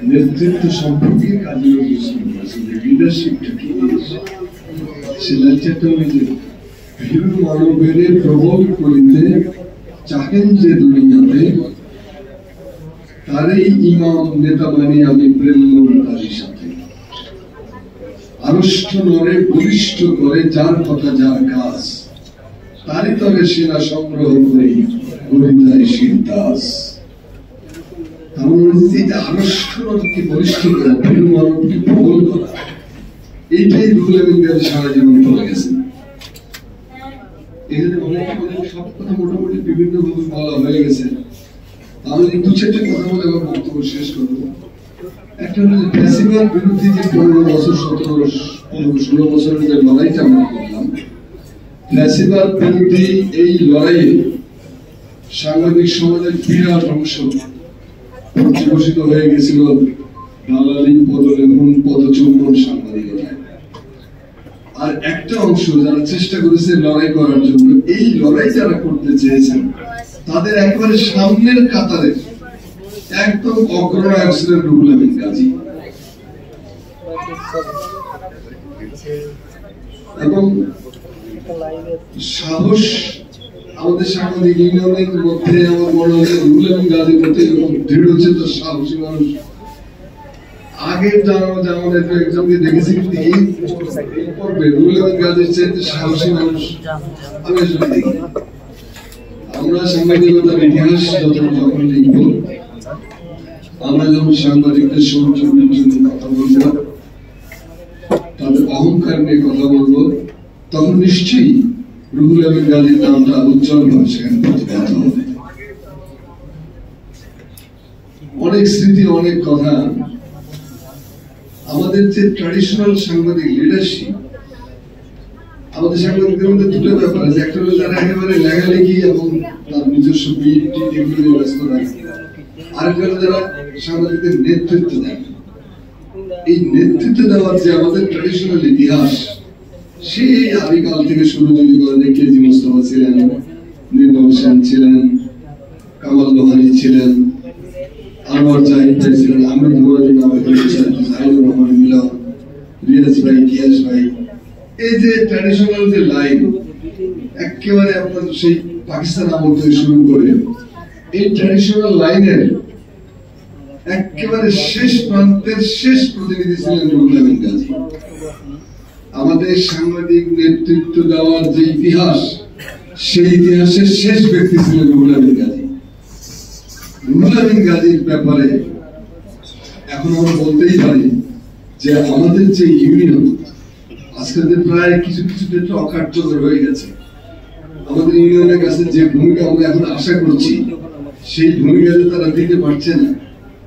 নেতৃত্ব সম্পর্কে কাজী নজরুল লিডারশিপটা কি সে লেকচারটা হয়েছে ভীরু মানবের প্রবল করিতে চাহেন যে দুনিয়াতে তারই ইমাম নেতা মানি আমি প্রেম তারই সাথে আনুষ্ঠ নরে বলিষ্ঠ করে যার কথা যার কাজ তারই তবে সেনা সংগ্রহ করি গরিতায় সিদ্ধাস এইটাই রুহুল আমিন গাজী সারা জীবন চলে গেছে। এখানে সব কথা মোটামুটি বিভিন্ন ভাবে বলা হয়ে গেছে। আমি দু চারটে কথা বলে আমার বক্তব্য শেষ করবো। একটা হলো যে ফ্যাসিবাদ বিরুদ্ধে যে 15 বছর 16 বছরের যে লড়াইটা আমরা করলাম, ফ্যাসিবাদ বিরোধী এই লড়াইয়ে সাংবাদিক সমাজের বিরাট অংশ পর্যবসিত হয়ে গেছিল দালালি পদলেখন পদচুম্বন সাংবাদিকতায়। আর একটা অংশ যারা চেষ্টা করেছে লড়াই করার জন্য, এই লড়াই যারা করতে চেয়েছেন তাদের একেবারে সামনের কাতারে একদম অগ্রনায়ক ছিলেন রুহুল আমিন গাজী। এবং সাহস আমাদের সাংবাদিক ইউনিয়নের মধ্যে আমার মনে হয় রুহুল আমিন গাজীর মধ্যে এরকম দৃঢ়চেতা সাহসী মানুষ আগের যেমন একজনকে দেখেছি, কিন্তু এই পর্বে রুহুল আমিন গাজীর চাইতে সাহসী মানুষ আমি আসলে দেখি। আমরা সাংবাদিকতার ইতিহাস যখন লিখব, আমরা যখন সাংবাদিকদের সৌজন্যের জন্য কথা বলবো, তাদের অহংকার নিয়ে কথা বলবো, তখন নিশ্চয়ই রুহুল আমিন গাজীর নামটা উজ্জ্বল ভাবে সেখানে প্রতিভাত হবে। অনেক স্মৃতি, অনেক কথা। আমাদের যে ট্র্যাডিশনাল সাংবাদিক লিডারশিপ, আমাদের সাংবাদিকদের মধ্যে দুটো ব্যাপার আছে। একটা হলো যারা একেবারে লেখালেখি এবং তার নিজস্ব এগুলো ব্যস্ত থাকে, আরেকটা হলো যারা সাংবাদিকদের নেতৃত্ব দেয়। এই নেতৃত্ব দেওয়ার যে আমাদের ট্র্যাডিশনাল ইতিহাস, সেই আদিকাল থেকে শুরু যদি করেন, কেজি মোস্তফা ছিলেন, নির্মল সেন ছিলেন, কামাল লোহানী ছিলেন, আনোয়ার জাহিদ ভাই ছিলেন, আহমেদ মুরাদি জাহিদুর রহমান মিলন, রিয়াজ ভাই, গিয়াস ভাই। এই যে ট্র্যাডিশনাল যে লাইন, একেবারে আপনার সেই পাকিস্তান আমল থেকে শুরু করে এই ট্র্যাডিশনাল লাইনের একেবারে শেষ প্রান্তের শেষ প্রতিনিধি ছিলেন রুহুল আমিন গাজী। আমাদের সাংবাদিক নেতৃত্ব দেওয়ার যে ইতিহাস, সেই ইতিহাসের শেষ ব্যক্তি ছিলেন রুহুল আমিন গাজী। রুহুল আমিন গাজীর ব্যাপারে এখন আমরা বলতেই পারি যে আমাদের যে ইউনিয়ন আজকে প্রায় কিছু কিছু ক্ষেত্রে অকার্যকর হয়ে গেছে। আমাদের ইউনিয়নের কাছে যে ভূমিকা আমরা এখন আশা করছি, সেই ভূমিকা তারা দিতে পারছে না,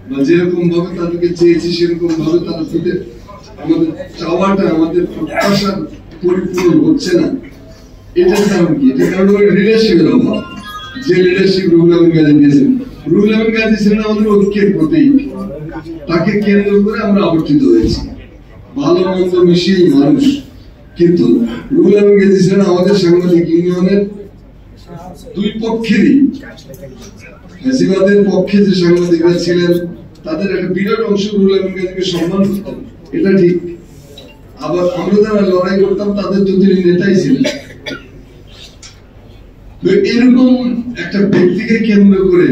বা যেরকম ভাবে তাদেরকে চেয়েছি সেরকম ভাবে তারা দিতে, আমাদের চাওয়াটা, আমাদের প্রত্যাশা পরিপূর্ণ হচ্ছে না। এটার কারণ কি? এটার কারণ হলো লিডারশিপের অভাব। যে লিডারশিপ রুহুল আমিন গাজী দিয়েছেন, রুহুল আমিন গাজী ছিলেন আমাদের ঐক্যের প্রতীক। তাকে কেন্দ্র করে আমরা আবর্তিত হয়েছি, ভালো মন্দ মিশিয়েই মানুষ। কিন্তু রুহুল আমিন গাজী ছিলেন আমাদের সাংবাদিক ইউনিয়নের দুই পক্ষেরই। ফ্যাসিবাদের পক্ষে যে সাংবাদিকরা ছিলেন, তাদের একটা বিরাট অংশ রুহুল আমিন গাজীকে সম্মান করতেন, এটা ঠিক। আবার আমরা যারা লড়াই করতাম, তাদের তো তিনি নেতাই ছিলেন। তো এরকম একটা ব্যক্তিকে কেন্দ্র করে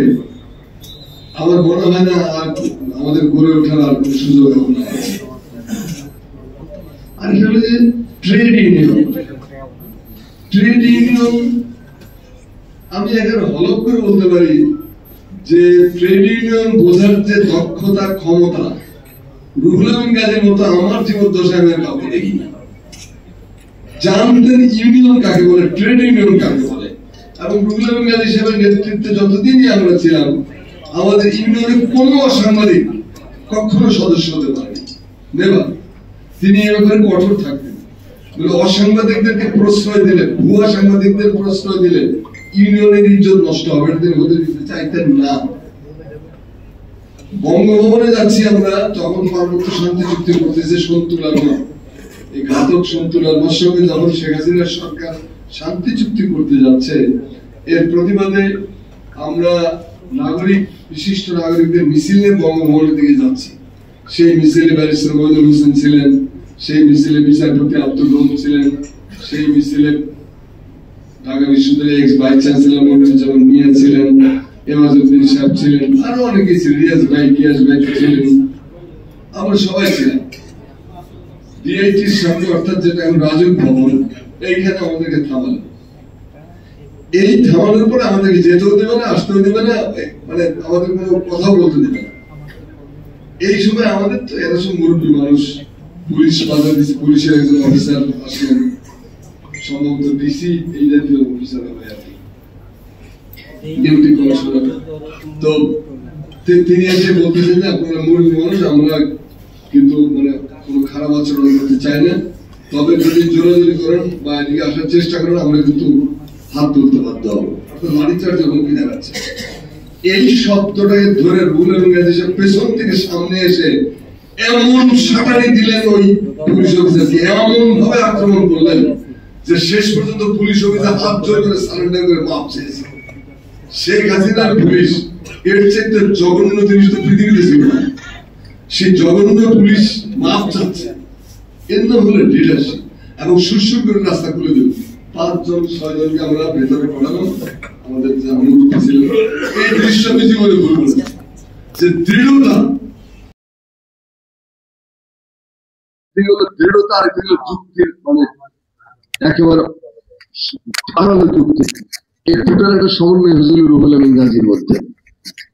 আমার মনে হয় না আর আমাদের গড়ে ওঠার আর কোন সুযোগ এখন আছে। আর এটা হলো যে ট্রেড ইউনিয়ন। ট্রেড ইউনিয়ন আমি এখানে হলফ করে বলতে পারি যে ট্রেড ইউনিয়ন বোঝার যে দক্ষতা, ক্ষমতা, রুহুল আমিন গাজীর মতো আমার জীবদ্দশায় আমি কাউকে দেখি না। জানতেন ইউনিয়ন কাকে বলে, ট্রেড ইউনিয়ন কাকে বলে। এবং রুহুল আমিন গাজী সাহেবের নেতৃত্বে যতদিনই আমরা ছিলাম, আমাদের ইউনিয়নের কোন সাংবাদিক কখনো সদস্য হতে পারেনি, নেবার। তিনি এর ব্যাপারে কঠোর থাকতেন। অসাংবাদিকদেরকে প্রশ্রয় দিলে, ভুয়া সাংবাদিকদের প্রশ্রয় দিলে ইউনিয়নের ইজ্জত নষ্ট হবে, এটা তিনি হতে দিতে চাইতেন না। বঙ্গভবনে যাচ্ছি আমরা, তখন পার্বত্য শান্তি চুক্তি করতেছে সন্তুলার মা, এই ঘাতক সন্তুলার মার সঙ্গে যখন শেখ হাসিনার সরকার শান্তি চুক্তি করতে যাচ্ছে, এর প্রতিবাদে আমরা নাগরিক, বিশিষ্ট নাগরিকদের মিছিল নিয়ে বঙ্গভবনের দিকে যাচ্ছি। সেই মিছিলে ব্যারিস্টার মইনুল হোসেন ছিলেন, সেই মিছিলে বিচারপতি আব্দুল রহিম ছিলেন, সেই মিছিলে ঢাকা বিশ্ববিদ্যালয়ের এক্স ভাইস চ্যান্সেলর মনিরুজ্জামান মিয়া ছিলেন, এমাজউদ্দিন সাহেব ছিলেন, আরো অনেকে ছিলেন, রিয়াজ ভাই গিয়াস ভাই ছিলেন, আমরা সবাই ছিলাম। ডিআইটির সামনে, অর্থাৎ যেটা এখন রাজুক ভবন, এইখানে আমাদেরকে থামালো। এই থামানোর পরে আমাদেরকে যেতেও দেবে না, আসতেও দেবে না, মানে আমাদের কোনো কথা বলতে দেবে না। এই সময় আমাদের তো এরা সব মুরব্বী মানুষ, পুলিশ বাধা দিচ্ছে, পুলিশের একজন অফিসার আসলেন, সম্ভবত ডিসি এই জাতীয় অফিসার হবে আর কি, ডিউটি কমিশনার। তো তিনি এসে বলতেছেন যে আপনারা মুরব্বী মানুষ, আমরা কিন্তু মানে কোনো খারাপ আচরণ করতে চাই না, তবে যদি জোরাজোরি করেন বা এদিকে আসার চেষ্টা করেন আমরা কিন্তু হাত তুলতে বাধ্য হবো, অর্থাৎ লাঠিচার্জের হুমকি দেখাচ্ছে। এই শব্দটাকে ধরে রুহুল আমিন গাজী সাহেব পেছন থেকে সামনে এসে এমন সাটানি দিলেন ওই পুলিশ অফিসারকে, এমন ভাবে আক্রমণ করলেন যে শেষ পর্যন্ত পুলিশ অফিসার হাত জোর করে সারেন্ডার করে মাপ চেয়েছে। শেখ হাসিনার পুলিশ এর চেয়ে জঘন্য জিনিস তো পৃথিবীতে ছিল না, সেই জঘন্য পুলিশ মাপ চাচ্ছে। এর নাম হলো লিডারশিপ। এবং সুরসুর করে রাস্তা খুলে দিল, 5 জন 6 জনকে আমরা ভেতরে পড়ালাম, আমাদের যে মুরব্বী ছিলেন। এই দৃশ্য আমি জীবনে ভুলব না, যে দৃঢ়তা, দৃঢ়তা আর যুক্তির মানে একেবারে আড়ালো যুক্তি, এই দুটার একটা সমন্বয় হয়েছিল রুহুল আমিন গাজীর মধ্যে।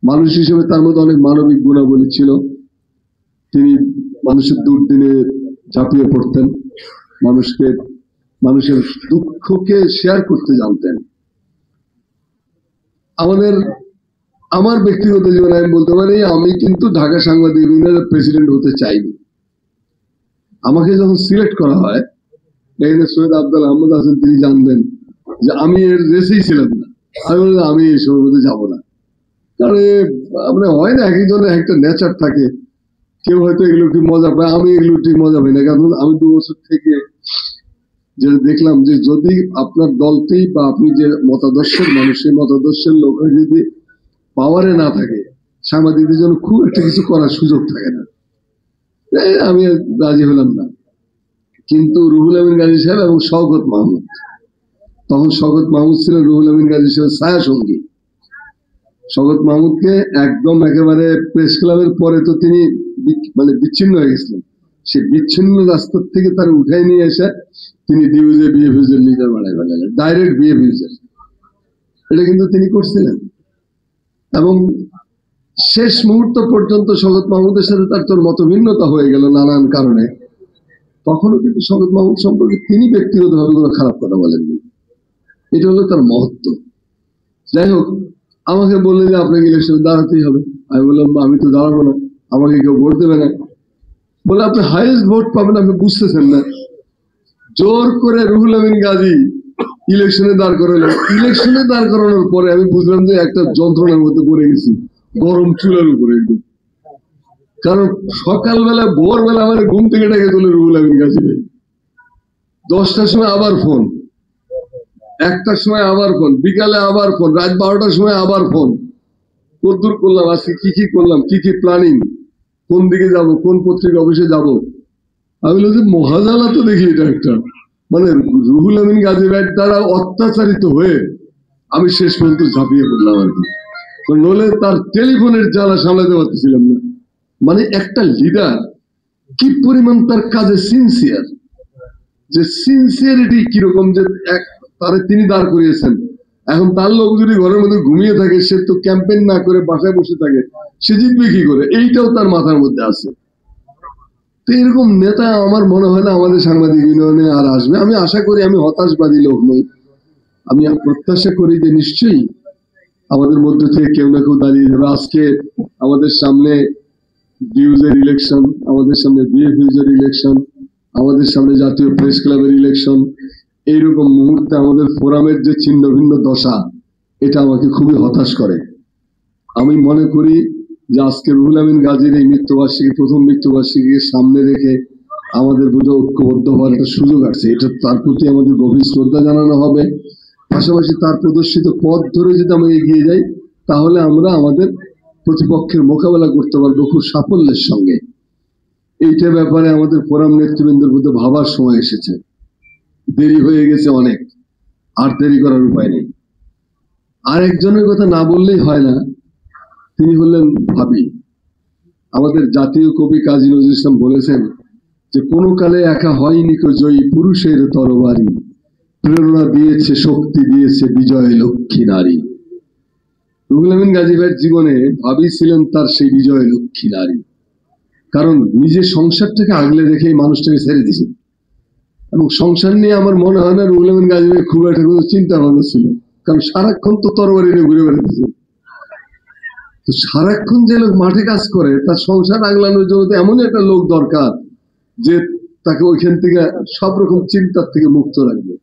মানুষ হিসেবে তার মধ্যে অনেক মানবিক গুণাবলী ছিল। তিনি মানুষের দুর্দিনে ঝাঁপিয়ে পড়তেন, মানুষের দুঃখকে শেয়ার করতে জানতেন। আমার ব্যক্তিগত জীবনে আমি বলতে পারি, আমি কিন্তু ঢাকা সাংবাদিক ইউনিয়নের প্রেসিডেন্ট হতে চাইনি। আমাকে যখন সিলেক্ট করা হয়, এখানে সৈয়দ আব্দুল আহমদ আছেন, তিনি জানবেন যে আমি এর রেসেই ছিলাম না। আমি বললাম আমি এই সভাপতি যাবো না, কারণ আমরা হয় না, এক একজনের একটা নেচার থাকে, কেউ হয়তো এগুলো ঠিক মজা পায়, আমি এগুলো ঠিক মজা পাই না। কারণ আমি 2 বছর থেকে যেটা দেখলাম যে যদি আপনার দলটি বা আপনি যে মতাদর্শের মানুষ, সেই মতাদর্শের লোক যদি পাওয়ারে না থাকে, সাংবাদিকদের জন্য খুব একটা কিছু করার সুযোগ থাকে না। আমি রাজি হলাম না। কিন্তু রুহুল আমিন গাজী সাহেব এবং শওকত মাহমুদ, তখন শওকত মাহমুদ ছিলেন রুহুল আমিন গাজী সাহেবের ছায়া সঙ্গী। শওকত মাহমুদকে একদম একেবারে প্রেস ক্লাবের পরে তো তিনি মানে বিচ্ছিন্ন হয়ে গেছিলেন, সে বিচ্ছিন্ন রাস্তার থেকে তার উঠাই নিয়ে এসে তিনি ডিউজে বিএফইউজের লিডার বানায় ফেলেন, ডাইরেক্ট বিএফইউজের। এটা কিন্তু তিনি করছিলেন। এবং শেষ মুহূর্ত পর্যন্ত শওকত মাহমুদের সাথে তার তোর মতভিন্নতা হয়ে গেল নানান কারণে, তখনও কিন্তু শওকত মাহমুদ সম্পর্কে তিনি ব্যক্তিগতভাবে কোনো খারাপ কথা বলেননি। এটা হলো তার মহত্ব। যাই হোক, আমাকে বললেন যে আপনাকে ইলেকশনে দাঁড়াতেই হবে। আমি বললাম আমি তো দাঁড়াবো না, আমাকে কেউ ভোট দেবে না। বলে আপনি হাইয়েস্ট ভোট পাবেন, আপনি বুঝতেছেন না। জোর করে রুহুল আমিন গাজী ইলেকশনে দাঁড় করালেন। ইলেকশনে দাঁড় করানোর পরে আমি বুঝলাম যে একটা যন্ত্রণার মধ্যে পড়ে গেছি, গরম চুলার উপরে একদম। কারণ সকালবেলা ভোরবেলা আমার ঘুম থেকে ডেকে তোলে রুহুল আমিন গাজী, 10টার সময় আবার ফোন, 1টার সময় আবার ফোন, বিকালে আবার ফোন, রাত 12টার সময় আবার ফোন। কতদূর করলাম, আজকে কি কি করলাম, কি কি প্ল্যানিং, কোন দিকে যাব, কোন পত্রিকা অফিসে যাব। আমি বলছি মহাজালা তো দেখি এটা একটা, মানে রুহুল আমিন গাজী ভাইয়ের দ্বারা অত্যাচারিত হয়ে আমি শেষ পর্যন্ত ঝাঁপিয়ে পড়লাম আর কি। নইলে তার টেলিফোনের জ্বালা সামলাতে পারতেছিলাম না। মানে একটা লিডার কি পরিমাণ তার কাজে সিনসিয়ার, যে সিনসিয়ারিটি কিরকম, যে তারে তিনি দাঁড় করিয়েছেন। এখন তার লোক যদি ঘরের মধ্যে ঘুমিয়ে থাকে, সে তো ক্যাম্পেইন না করে বাসায় বসে থাকে, সে জিতবে কি করে, এইটাও তার মাথার মধ্যে আছে। তো এরকম নেতা আমার মনে হয় না আমাদের সাংবাদিক ইউনিয়নে আর আসবে। আমি আশা করি, আমি হতাশবাদী লোক নই, আমি প্রত্যাশা করি যে নিশ্চয়ই আমাদের মধ্যে থেকে কেউ না কেউ দাঁড়িয়ে যাবে। আজকে আমাদের সামনে ডিউজের ইলেকশন, আমাদের সামনে বিএফইউজের ইলেকশন, আমাদের সামনে জাতীয় প্রেস ক্লাবের ইলেকশন। এইরকম মুহূর্তে আমাদের ফোরামের যে ছিন্ন ভিন্ন দশা, এটা আমাকে খুবই হতাশ করে। আমি মনে করি যে আজকে রুহুল আমিন গাজীর এই মৃত্যুবার্ষিকী, প্রথম মৃত্যুবার্ষিকীকে সামনে রেখে আমাদের বোধহয় ঐক্যবদ্ধ হওয়ার একটা সুযোগ আছে। এটা তার প্রতি আমাদের গভীর শ্রদ্ধা জানানো হবে। পাশাপাশি তার প্রদর্শিত পথ ধরে যদি আমরা এগিয়ে যাই, তাহলে আমরা আমাদের প্রতিপক্ষের মোকাবেলা করতে পারবো খুব সাফল্যের সঙ্গে। এইটা ব্যাপারে আমাদের ফোরাম নেতৃবৃন্দের মধ্যে ভাবার সময় এসেছে। দেরি হয়ে গেছে অনেক, আর দেরি করার উপায় নেই। আরেকজনের কথা না বললেই হয় না, তিনি হলেন ভাবি। আমাদের জাতীয় কবি কাজী নজরুল ইসলাম বলেছেন যে কোনো কালে একা হয়নি কো জয়ী, পুরুষের তরবারি প্রেরণা দিয়েছে, শক্তি দিয়েছে বিজয় লক্ষ্মী নারী। রুহুল আমিন গাজী ভাইয়ের জীবনে ভাবি ছিলেন তার সেই বিজয় লক্ষ্মী নারী। কারণ নিজের সংসারটাকে আগলে রেখে মানুষটাকে ছেড়ে দিয়েছে। এবং সংসার নিয়ে আমার মনে হয় না রুহুল আমিন গাজী ভাই খুব একটা কোনো চিন্তা ভাবনা ছিল, কারণ সারাক্ষণ তো তরবারি নিয়ে ঘুরে বেড়াতেছে। তো সারাক্ষণ যে লোক মাঠে কাজ করে তার সংসার আগলানোর জন্য এমন একটা লোক দরকার যে তাকে ওইখান থেকে সব রকম চিন্তার থেকে মুক্ত রাখবে।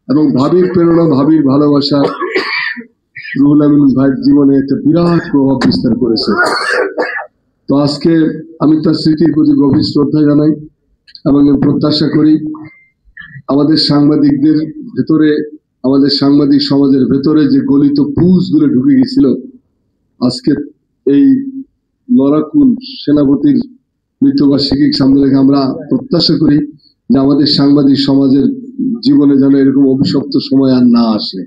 এবং ভাবির প্রেরণা, ভাবির ভালোবাসা রুহুল আমিন ভাইয়ের জীবনে একটা বিরাট প্রভাব বিস্তার করেছে। তো আজকে আমি তার স্মৃতির প্রতি গভীর শ্রদ্ধা জানাই এবং প্রত্যাশা করি আমাদের সাংবাদিকদের ভেতরে, আমাদের সাংবাদিক সমাজের ভেতরে যে গলিত পুঁজ গুলো ঢুকে গেছিল, আজকে এই লড়াকুল সেনাপতির মৃত্যুবার্ষিকীর সামনে রেখে আমরা প্রত্যাশা করি যে আমাদের সাংবাদিক সমাজের জীবনে যেন এরকম অভিশপ্ত সময় আর না আসে।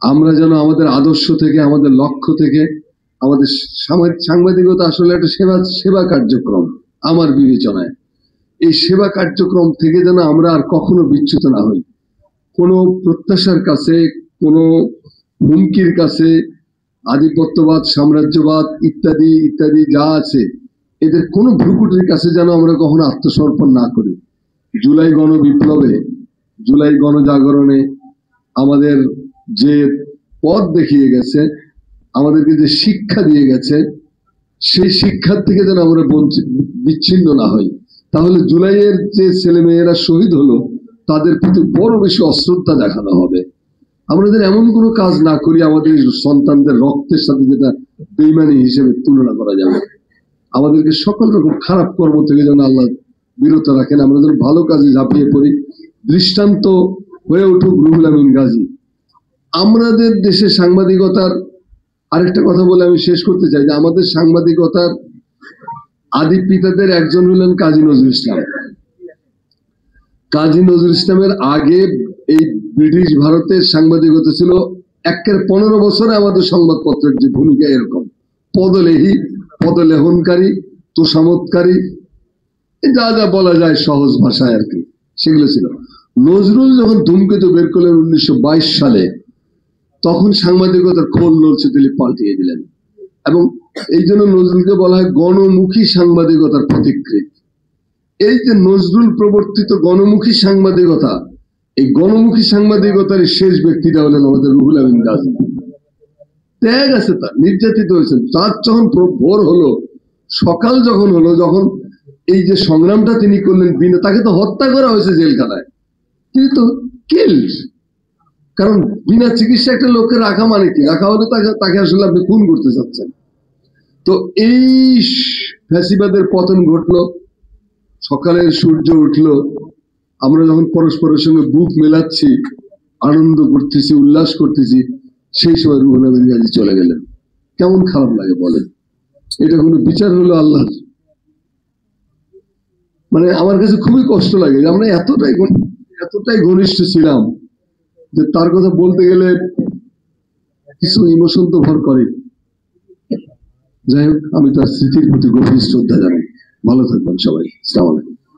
আমরা যেন আমাদের আদর্শ থেকে, আমাদের লক্ষ্য থেকে, আমাদের সাংবাদিকতা আসলে একটা সেবা কার্যক্রম আমার বিবেচনায়, এই সেবা কার্যক্রম থেকে যেন আমরা আর কখনো বিচ্যুত না হই। কোনো প্রত্যাশার কাছে, কোনো হুমকির কাছে, আধিপত্যবাদ, সাম্রাজ্যবাদ ইত্যাদি ইত্যাদি যা আছে, এদের কোনো ভ্রুকুটির কাছে যেন আমরা কখনো আত্মসমর্পণ না করি। জুলাই গণবিপ্লবে, জুলাই গণজাগরণে আমাদের যে পথ দেখিয়ে গেছে, আমাদেরকে যে শিক্ষা দিয়ে গেছে, সেই শিক্ষার থেকে যেন আমরা বিচ্ছিন্ন না হই। তাহলে জুলাইয়ের যে ছেলে মেয়েরা শহীদ হলো তাদের প্রতি বড় বেশি অশ্রদ্ধা দেখানো হবে। আমরা যেন এমন কোনো কাজ না করি আমাদের সন্তানদের রক্তের সাথে যেটা বেইমানি হিসেবে তুলনা করা যাবে। আমাদেরকে সকল রকম খারাপ কর্ম থেকে যেন আল্লাহ বিরত রাখেন, আমরা যেন ভালো কাজে ঝাঁপিয়ে পড়ি। দৃষ্টান্ত হয়ে উঠুক রুহুল আমিন গাজী। আমাদের দেশে সাংবাদিকতার আরেকটা কথা বলে আমি শেষ করতে চাই যে আমাদের সাংবাদিকতার আদি পিতাদের একজন হলেন কাজী নজরুল ইসলাম। কাজী নজরুল ইসলামের আগে এই ব্রিটিশ ভারতের সাংবাদিকতা ছিল 15 বছরে আমাদের সংবাদপত্রের যে ভূমিকা এরকম পদলেহী, পদলেহনকারী, তোষামতকারী, যা যা বলা যায় সহজ ভাষায় আর কি, সেগুলো ছিল। নজরুল যখন ধূমকেতু বের করলেন 1922 সালে, তখন সাংবাদিকতার খোল নড়ছে তিনি পাল্টিয়ে দিলেন। এবং এই জন্য নজরুলকে বলা হয় গণমুখী সাংবাদিকতার প্রতিকৃত। এই যে নজরুল প্রবর্তিত গণমুখী সাংবাদিকতা, এই গণমুখী সাংবাদিকতার শেষ ব্যক্তিটা হলেন আমাদের রুহুল আমিন গাজী। ত্যাগ আছে তার, নির্যাতিত হয়েছেন। তার যখন ভোর হলো, সকাল যখন হলো, যখন এই যে সংগ্রামটা তিনি করলেন, বিনা তাকে তো হত্যা করা হয়েছে জেলখানায়, তিনি তো কিল্ড। কারণ বিনা চিকিৎসা একটা লোককে রাখা মানে কি? রাখা হলে তাকে আসলে আপনি খুন করতে চাচ্ছেন। তো এই ফ্যাসিবাদের পতন ঘটলো, সকালের সূর্য উঠলো, আমরা যখন পরস্পরের সঙ্গে বুক মেলাচ্ছি, আনন্দ করতেছি, উল্লাস করতেছি, সেই সময় রুহুল আমিন গাজী চলে গেলেন। কেমন খারাপ লাগে বলেন? এটা কোনো বিচার হলো আল্লাহর? মানে আমার কাছে খুবই কষ্ট লাগে যে আমরা এতটাই ঘনিষ্ঠ ছিলাম যে তার কথা বলতে গেলে কিছু ইমোশন তো ভর করে। যাই হোক, আমি তার স্মৃতির প্রতি গভীর শ্রদ্ধা জানাই। ভালো থাকবেন সবাই। আসসালামু আলাইকুম।